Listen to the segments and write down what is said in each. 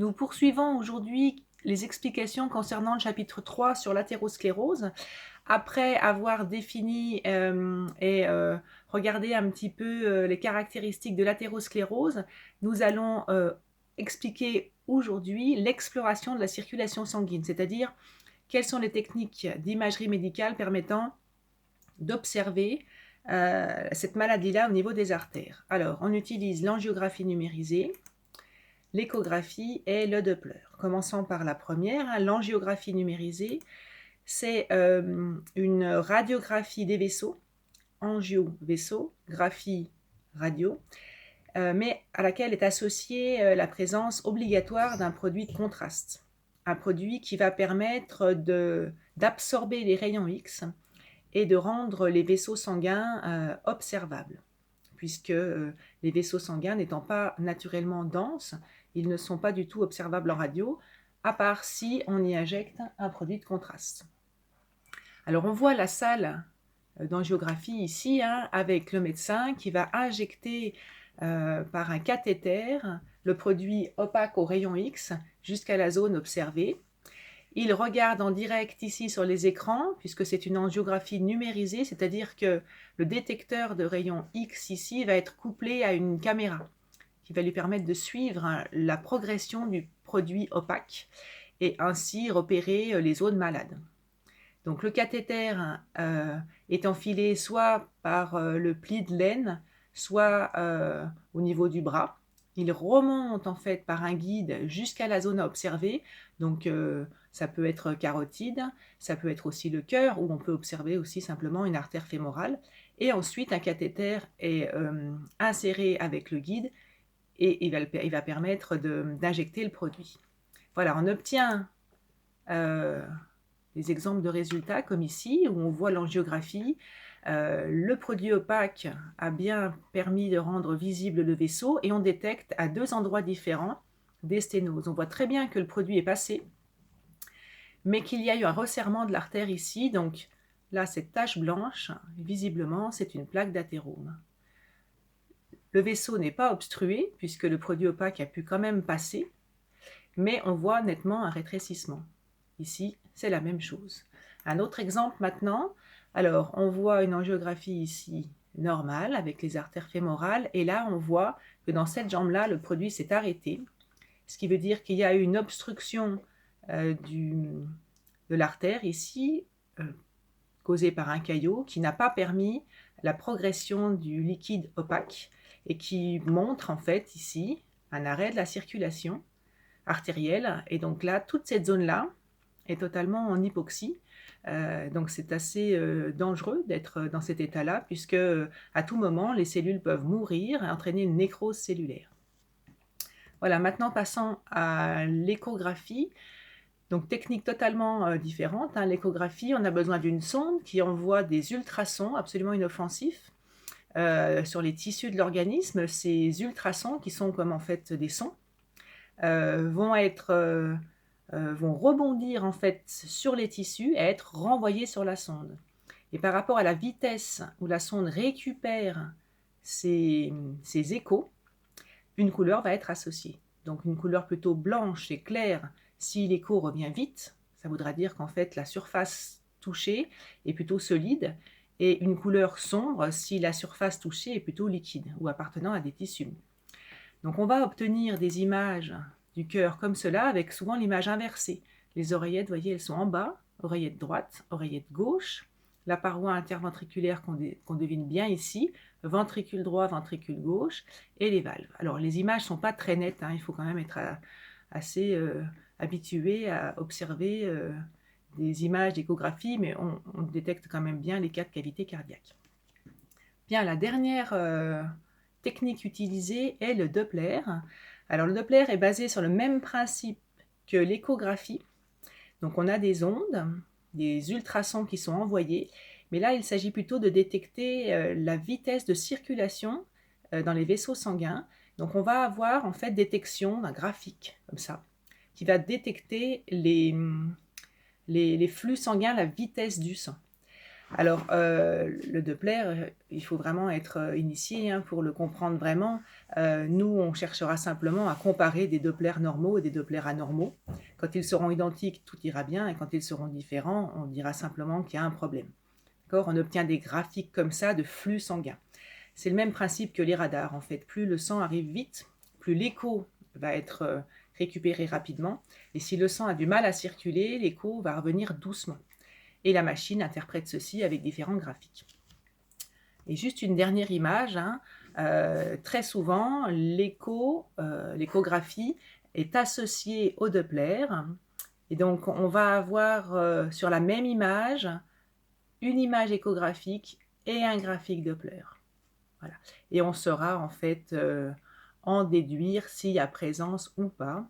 Nous poursuivons aujourd'hui les explications concernant le chapitre 3 sur l'athérosclérose. Après avoir défini et regardé un petit peu les caractéristiques de l'athérosclérose, nous allons expliquer aujourd'hui l'exploration de la circulation sanguine, c'est-à-dire quelles sont les techniques d'imagerie médicale permettant d'observer cette maladie-là au niveau des artères. Alors, on utilise l'angiographie numérisée, l'échographie et le Doppler. Commençons par la première, l'angiographie numérisée. C'est une radiographie des vaisseaux, angio-vaisseau, graphie radio, mais à laquelle est associée la présence obligatoire d'un produit de contraste. Un produit qui va permettre d'absorber les rayons X et de rendre les vaisseaux sanguins observables, puisque les vaisseaux sanguins n'étant pas naturellement denses, ils ne sont pas du tout observables en radio, à part si on y injecte un produit de contraste. Alors on voit la salle d'angiographie ici, avec le médecin qui va injecter par un cathéter le produit opaque au rayon X jusqu'à la zone observée. Il regarde en direct ici sur les écrans, puisque c'est une angiographie numérisée, c'est-à-dire que le détecteur de rayon X ici va être couplé à une caméra qui va lui permettre de suivre la progression du produit opaque et ainsi repérer les zones malades. Donc le cathéter est enfilé soit par le pli de laine, soit au niveau du bras. Il remonte en fait par un guide jusqu'à la zone à observer. Donc ça peut être carotide, ça peut être aussi le cœur, où on peut observer aussi simplement une artère fémorale. Et ensuite un cathéter est inséré avec le guide et il va permettre d'injecter le produit. Voilà, on obtient des exemples de résultats comme ici, où on voit l'angiographie. Le produit opaque a bien permis de rendre visible le vaisseau et on détecte à deux endroits différents des sténoses. On voit très bien que le produit est passé, mais qu'il y a eu un resserrement de l'artère ici. Donc là, cette tache blanche, visiblement, c'est une plaque d'athérome. Le vaisseau n'est pas obstrué, puisque le produit opaque a pu quand même passer, mais on voit nettement un rétrécissement. Ici, c'est la même chose. Un autre exemple maintenant. Alors, on voit une angiographie ici normale avec les artères fémorales, et là, on voit que dans cette jambe-là, le produit s'est arrêté, ce qui veut dire qu'il y a eu une obstruction de l'artère ici, causée par un caillot, qui n'a pas permis la progression du liquide opaque et qui montre en fait ici un arrêt de la circulation artérielle. Et donc là, toute cette zone-là est totalement en hypoxie. Donc c'est assez dangereux d'être dans cet état-là, puisque à tout moment, les cellules peuvent mourir et entraîner une nécrose cellulaire. Voilà, maintenant passons à l'échographie. Donc technique totalement différente. L'échographie, on a besoin d'une sonde qui envoie des ultrasons absolument inoffensifs sur les tissus de l'organisme. Ces ultrasons, qui sont comme en fait des sons, vont rebondir en fait sur les tissus et être renvoyés sur la sonde. Et par rapport à la vitesse où la sonde récupère ces échos, une couleur va être associée. Donc une couleur plutôt blanche et claire si l'écho revient vite, ça voudra dire qu'en fait la surface touchée est plutôt solide, et une couleur sombre si la surface touchée est plutôt liquide ou appartenant à des tissus. Donc on va obtenir des images du cœur comme cela, avec souvent l'image inversée. Les oreillettes, vous voyez, elles sont en bas, oreillette droite, oreillette gauche, la paroi interventriculaire qu'on devine bien ici, ventricule droit, ventricule gauche, et les valves. Alors les images ne sont pas très nettes, il faut quand même être assez habitué à observer des images d'échographie, mais on détecte quand même bien les 4 cavités cardiaques. Bien, la dernière technique utilisée est le Doppler. Alors le Doppler est basé sur le même principe que l'échographie. Donc on a des ondes, des ultrasons qui sont envoyés, mais là il s'agit plutôt de détecter la vitesse de circulation dans les vaisseaux sanguins. Donc on va avoir en fait détection d'un graphique comme ça, qui va détecter les flux sanguins, la vitesse du sang. Alors, le Doppler, il faut vraiment être initié hein, pour le comprendre vraiment. Nous, on cherchera simplement à comparer des Dopplers normaux et des Dopplers anormaux. Quand ils seront identiques, tout ira bien, et quand ils seront différents, on dira simplement qu'il y a un problème. D'accord? On obtient des graphiques comme ça de flux sanguin. C'est le même principe que les radars, en fait. Plus le sang arrive vite, plus l'écho va être récupéré rapidement. Et si le sang a du mal à circuler, l'écho va revenir doucement. Et la machine interprète ceci avec différents graphiques. Et juste une dernière image, hein, très souvent, l'échographie est associée au Doppler. Et donc, on va avoir sur la même image, une image échographique et un graphique Doppler. Voilà. Et on saura en fait en déduire s'il y a présence ou pas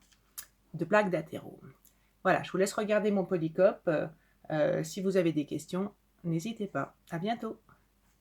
de plaques d'athérome. Voilà, je vous laisse regarder mon polycope. Si vous avez des questions, n'hésitez pas. À bientôt.